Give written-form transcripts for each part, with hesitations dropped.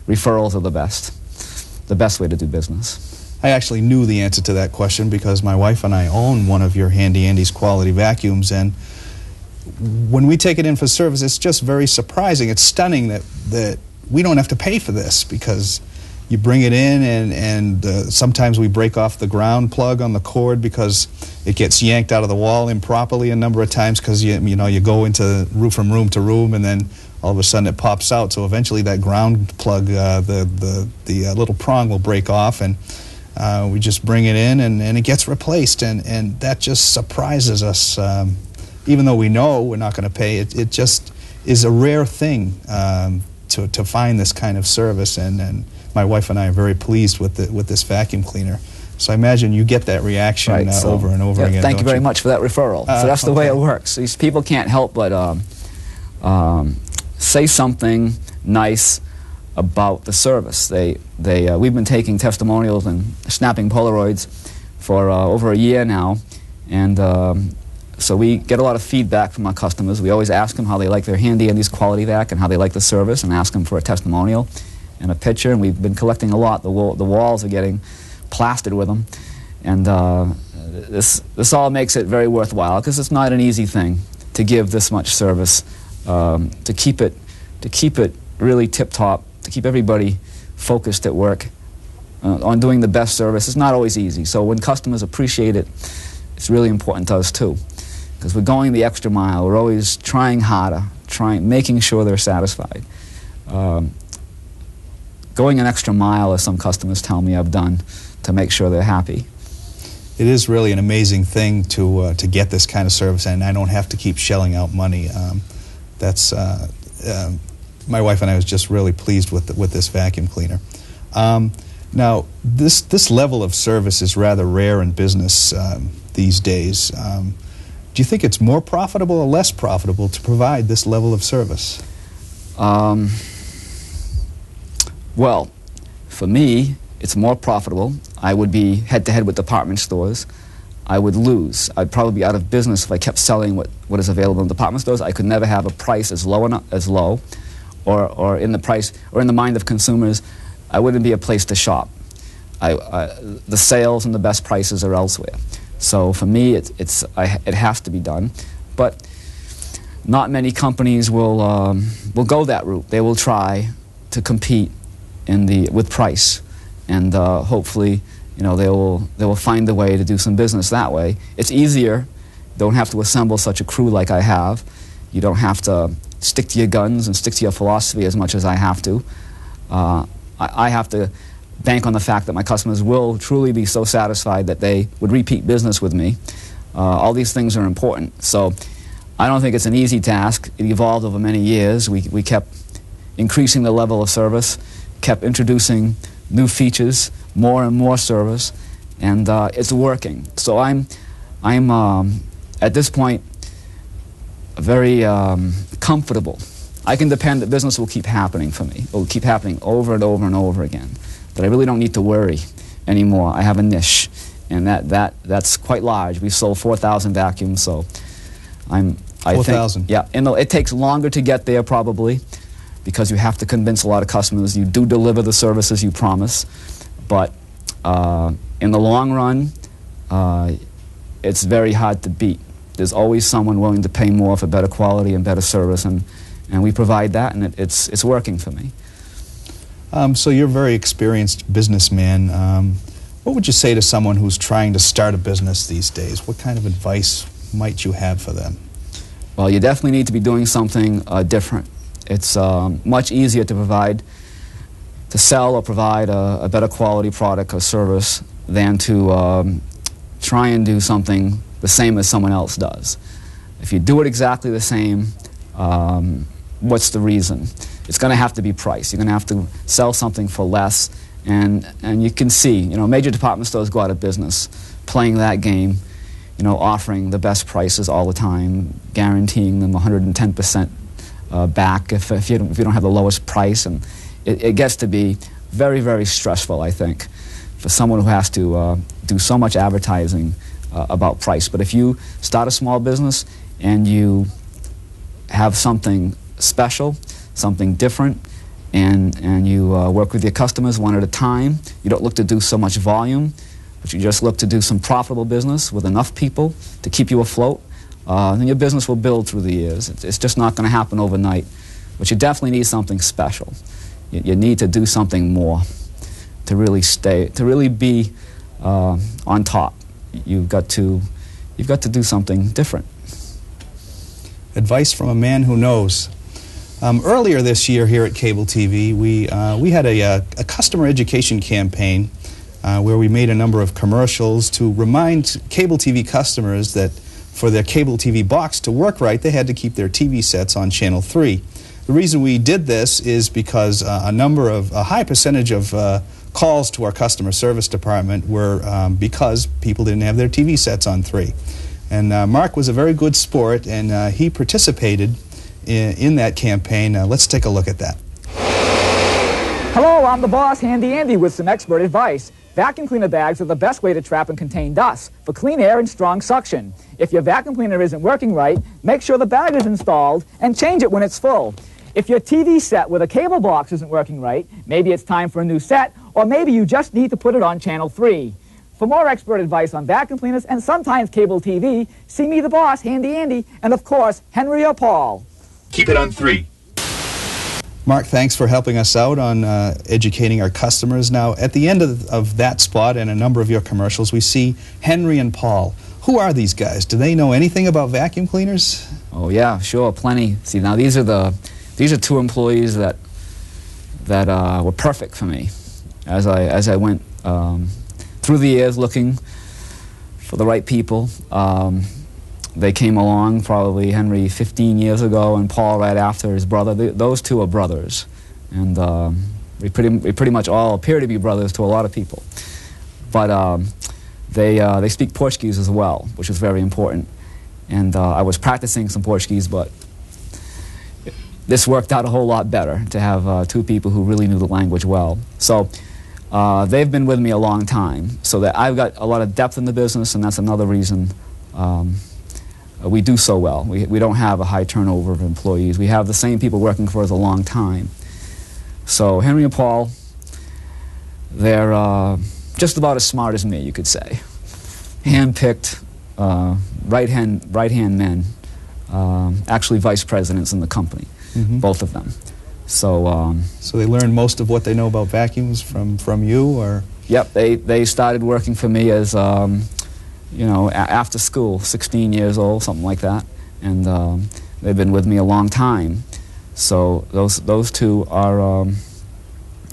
referrals are the best way to do business. I actually knew the answer to that question because my wife and I own one of your Handy Andy's quality vacuums, and when we take it in for service, it's just very surprising. It's stunning that we don't have to pay for this, because you bring it in and sometimes we break off the ground plug on the cord because it gets yanked out of the wall improperly a number of times, because you go into from room to room and then all of a sudden it pops out. So eventually that ground plug, the little prong will break off, and we just bring it in and it gets replaced, and that just surprises us. Even though we know we're not going to pay, it just is a rare thing to find this kind of service, and my wife and I are very pleased with this vacuum cleaner. So I imagine you get that reaction over and over again. Thank you very much for that referral. So that's the way it works. These people can't help but say something nice about the service. We've been taking testimonials and snapping Polaroids for over a year now, and so we get a lot of feedback from our customers. We always ask them how they like their Handy Andy's quality vac and how they like the service, and ask them for a testimonial and a picture. And we've been collecting a lot. The walls are getting plastered with them, and this all makes it very worthwhile, because it's not an easy thing to give this much service, to keep it really tip top, to keep everybody focused at work on doing the best service. It's not always easy. So when customers appreciate it, it's really important to us too, because we're going the extra mile. We're always trying harder, making sure they're satisfied. Going an extra mile, as some customers tell me I've done, to make sure they're happy. It is really an amazing thing to get this kind of service, and I don't have to keep shelling out money. My wife and I was just really pleased with this vacuum cleaner. Now, this level of service is rather rare in business these days. Do you think it's more profitable or less profitable to provide this level of service? Well, for me, it's more profitable. I would be head-to-head with department stores. I would lose. I'd probably be out of business if I kept selling what is available in department stores. I could never have a price as low, or in the price, or in the mind of consumers, I wouldn't be a place to shop. The sales and the best prices are elsewhere. So for me, it has to be done. But not many companies will go that route. They will try to compete with price, and hopefully, they will find a way to do some business that way. It's easier. Don't have to assemble such a crew like I have. You don't have to stick to your guns and stick to your philosophy as much as I have to. I have to bank on the fact that my customers will truly be so satisfied that they would repeat business with me. All these things are important. So I don't think it's an easy task. It evolved over many years. We kept increasing the level of service, kept introducing new features, more and more service, and it's working. So I'm at this point very comfortable. I can depend that business will keep happening for me. It will keep happening over and over and over again. That I really don't need to worry anymore. I have a niche, and that's quite large. We've sold 4,000 vacuums, so I 4,000. Yeah, and it takes longer to get there probably, because you have to convince a lot of customers you do deliver the services you promise. But in the long run, it's very hard to beat. There's always someone willing to pay more for better quality and better service, and we provide that, and it's working for me. So you're a very experienced businessman. What would you say to someone who's trying to start a business these days? What kind of advice might you have for them? Well, you definitely need to be doing something different. It's much easier to sell or provide a better quality product or service than to try and do something the same as someone else does. If you do it exactly the same, what's the reason? It's going to have to be price. You're going to have to sell something for less, and you can see, major department stores go out of business playing that game, offering the best prices all the time, guaranteeing them 110% back if you don't have the lowest price, and it gets to be very, very stressful, I think, for someone who has to do so much advertising about price. But if you start a small business and you have something special, something different, and you work with your customers one at a time. You don't look to do so much volume, but you just look to do some profitable business with enough people to keep you afloat. Then your business will build through the years. It's just not going to happen overnight. But you definitely need something special. You need to do something more to really be on top. You've got to do something different. Advice from a man who knows. Earlier this year here at Cable TV, we had a customer education campaign where we made a number of commercials to remind cable TV customers that for their cable TV box to work right, they had to keep their TV sets on Channel 3. The reason we did this is because a high percentage of calls to our customer service department were because people didn't have their TV sets on 3. And Mark was a very good sport, and he participated in that campaign. Let's take a look at that. Hello, I'm the boss, Handy Andy, with some expert advice. Vacuum cleaner bags are the best way to trap and contain dust for clean air and strong suction. If your vacuum cleaner isn't working right, make sure the bag is installed and change it when it's full. If your TV set with a cable box isn't working right, maybe it's time for a new set, or maybe you just need to put it on Channel 3. For more expert advice on vacuum cleaners and sometimes cable TV, see me, the boss, Handy Andy, and of course, Henry or Paul. Keep it on 3. Mark, thanks for helping us out on educating our customers. Now, at the end of that spot and a number of your commercials, we see Henry and Paul. Who are these guys? Do they know anything about vacuum cleaners? Oh yeah, sure, plenty. See, now these are two employees that were perfect for me as I went through the years looking for the right people. They came along, probably Henry 15 years ago, and Paul right after, his brother. Those two are brothers, and we pretty much all appear to be brothers to a lot of people. But they speak Portuguese as well, which is very important. And I was practicing some Portuguese, but this worked out a whole lot better to have two people who really knew the language well. So they've been with me a long time, so that I've got a lot of depth in the business, and that's another reason we do so well. We don't have a high turnover of employees. We have the same people working for us a long time. So Henry and Paul, they're just about as smart as me, you could say. Hand-picked, right-hand men, actually vice presidents in the company, both of them. So so they learned most of what they know about vacuums from you, or? Yep, they started working for me as you know, after school, 16 years old, something like that, and they've been with me a long time. So those two are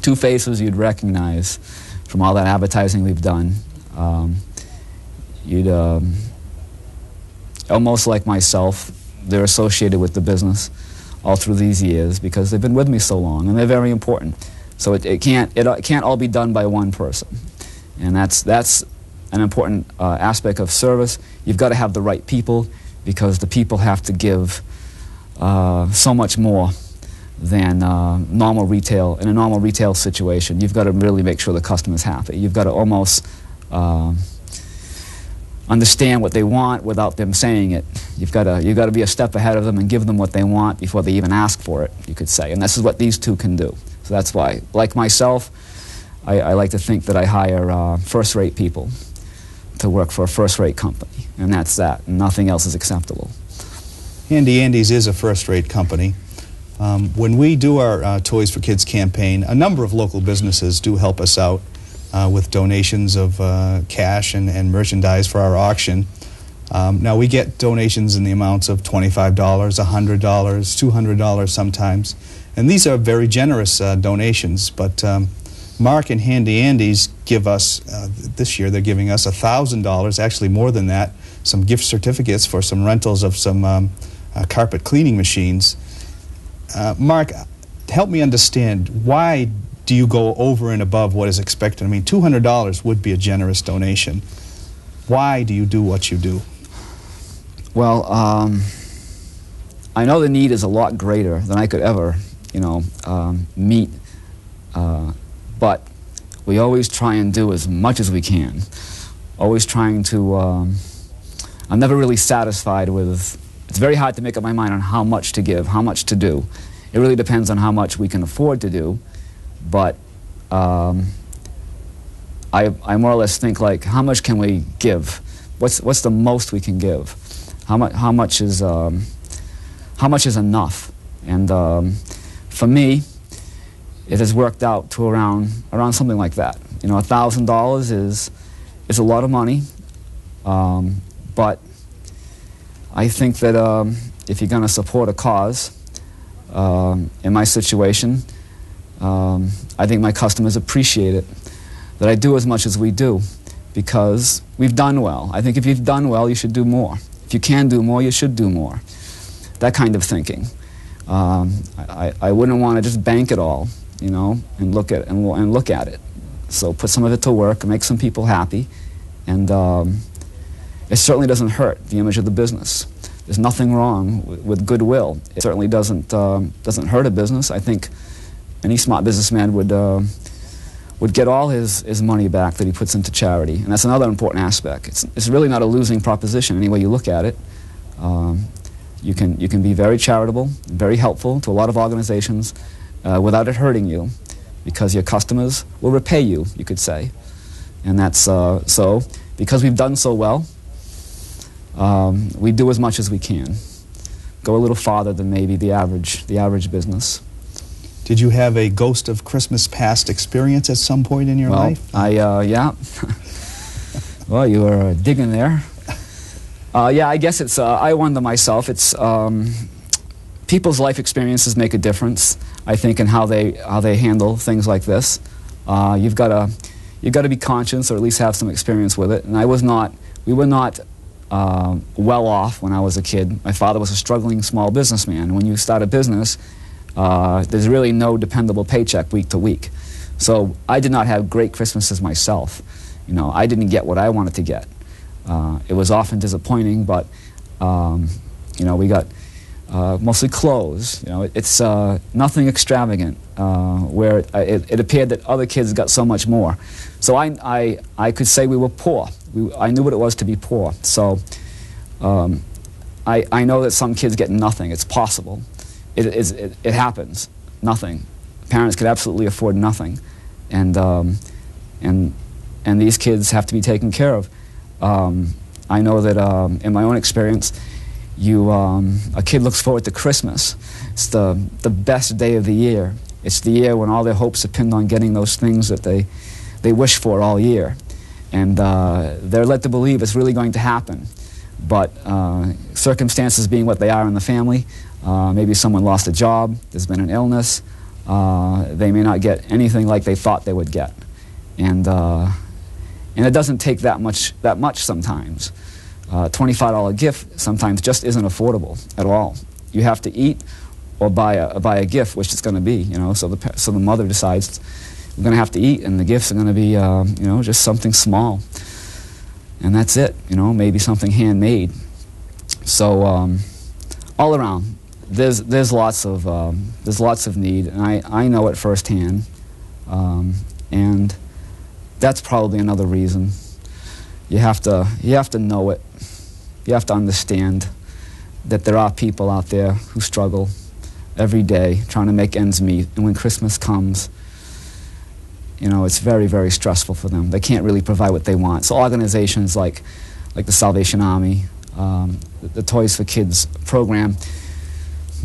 two faces you'd recognize from all that advertising we've done. You'd almost like myself, they're associated with the business all through these years because they've been with me so long, and they're very important. So it can't all be done by one person, and that's an important aspect of service. You've got to have the right people, because the people have to give so much more than normal retail. In a normal retail situation, you've got to really make sure the customer's happy. You've got to almost understand what they want without them saying it. You've got to be a step ahead of them and give them what they want before they even ask for it, you could say. And this is what these two can do. So that's why, like myself, I like to think that I hire first-rate people to work for a first-rate company, and that's that. Nothing else is acceptable. Handy Andy's is a first-rate company. When we do our Toys for Kids campaign, a number of local businesses do help us out with donations of cash and merchandise for our auction. Now, we get donations in the amounts of $25, $100, $200 sometimes, and these are very generous donations, but Mark and Handy Andy's give us, this year they're giving us $1,000, actually more than that, some gift certificates for some rentals of some carpet cleaning machines. Mark, help me understand, why do you go over and above what is expected? I mean, $200 would be a generous donation. Why do you do what you do? Well, I know the need is a lot greater than I could ever, meet. But we always try and do as much as we can. Always trying to, I'm never really satisfied with, it's very hard to make up my mind on how much to give, how much to do. It really depends on how much we can afford to do, but I more or less think like, how much can we give? What's the most we can give? How much is enough? And for me, it has worked out to around something like that. You know, $1,000 is a lot of money, but I think that if you're going to support a cause, in my situation, I think my customers appreciate it, that I do as much as we do, because we've done well. I think if you've done well, you should do more. If you can do more, you should do more. That kind of thinking. I wouldn't want to just bank it all, you know, and look at it. So put some of it to work and make some people happy, and it certainly doesn't hurt the image of the business. There's nothing wrong with goodwill. It certainly doesn't hurt a business. I think any smart businessman would get all his money back that he puts into charity, and that's another important aspect. It's really not a losing proposition any way you look at it. You can be very charitable, very helpful to a lot of organizations without it hurting you, because your customers will repay you, you could say. And that's so, because we've done so well, we do as much as we can. Go a little farther than maybe the average business. Did you have a ghost of Christmas past experience at some point in your life? Yeah. Well, you were digging there. Yeah, I guess it's, I wonder myself, it's, people's life experiences make a difference, I think, in how they handle things like this. You've got to be conscious, or at least have some experience with it. And we were not well off when I was a kid. My father was a struggling small businessman. When you start a business, there's really no dependable paycheck week to week. So I did not have great Christmases myself. You know, I didn't get what I wanted to get. It was often disappointing, but you know, we got mostly clothes. You know, it's nothing extravagant. Where it appeared that other kids got so much more. So I could say we were poor. I knew what it was to be poor. So I know that some kids get nothing. It's possible. It happens. Nothing. Parents could absolutely afford nothing, and these kids have to be taken care of. I know that in my own experience, a kid looks forward to Christmas. It's the best day of the year. It's the year when all their hopes depend on getting those things that they wish for all year, and they're led to believe it's really going to happen. But circumstances being what they are in the family, maybe someone lost a job, there's been an illness, they may not get anything like they thought they would get, and it doesn't take that much sometimes. $25 gift sometimes just isn't affordable at all. You have to eat or buy a gift, which it's going to be, you know. So the mother decides we're going to have to eat, and the gifts are going to be, you know, just something small, and that's it. You know, maybe something handmade. So all around, there's lots of need, and I know it firsthand, and that's probably another reason. You have to know it. You have to understand that there are people out there who struggle every day trying to make ends meet, and when Christmas comes, you know, it's very, very stressful for them. They can't really provide what they want. So organizations like the Salvation Army, the Toys for Kids program,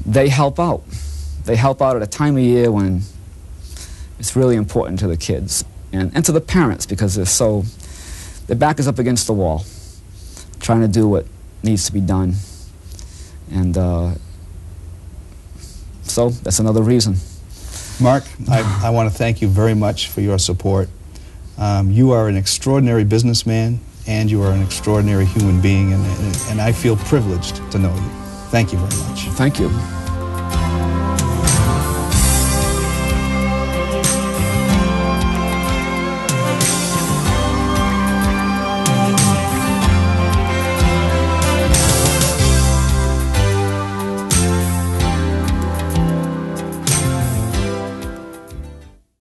they help out. They help out at a time of year when it's really important to the kids and to the parents, because their back is up against the wall, trying to do what needs to be done. And so that's another reason. Mark, I want to thank you very much for your support. You are an extraordinary businessman, and you are an extraordinary human being, and I feel privileged to know you. Thank you very much. Thank you.